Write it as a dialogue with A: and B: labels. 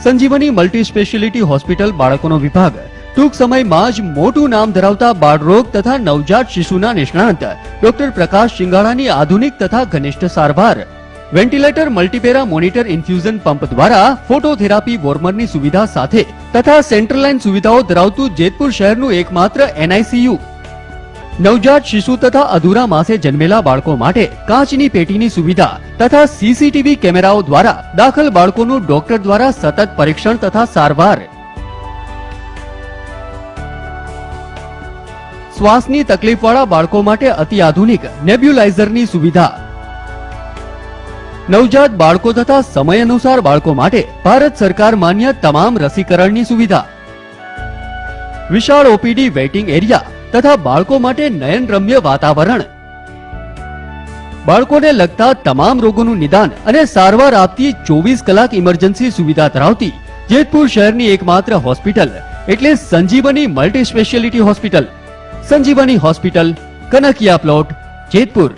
A: સંજીવની multi speciality hospital બાળકોનો વિભાગ ટૂંક સમયમાં જ મોટું નામ ધરાવતા બાળરોગ તથા નવજાત શિશુના નિષ્ણાંત ડોક્ટર પ્રકાશ શિંગાળાની આધુનિક તથા ઘનિષ્ઠ સારવાર, ventilator, multipara monitor, infusion pump દ્વારા ફોટોથેરાપી વોર્મરની સુવિધા સાથે તથા સેન્ટ્રલ લાઇન સુવિધાઓ ધરાવતું જેતપુર શહેરનું એકમાત્ર NICU, નવજાત શિશુ તથા અધૂરા માસે જન્મેલા બાળકો માટે કાચની પેટીની સુવિધા તથા CCTV કેમેરાઓ દ્વારા દાખલ બાળકોનું ડોક્ટર દ્વારા સતત પરીક્ષણ તથા સારવાર, શ્વાસની તકલીફવાળા બાળકો માટે અતિ આધુનિક નેબ્યુલાઇઝરની સુવિધા, નવજાત બાળકો તથા સમય અનુસાર બાળકો માટે ભારત સરકાર માન્ય તમામ રસીકરણની સુવિધા, વિશાળ OPD વેઇટિંગ એરિયા તથા બાળકો માટે નયનરમ્ય વાતાવરણ, બાળકોને લગતા તમામ રોગોનું નિદાન અને સારવાર આપતી 24 કલાક ઇમરજન્સી સુવિધા ધરાવતી જેતપુર શહેરની એકમાત્ર હોસ્પિટલ એટલે સંજીવની મલ્ટી સ્પેશિયાલિટી હોસ્પિટલ. સંજીવની હોસ્પિટલ, કનકિયા પ્લોટ, જેતપુર.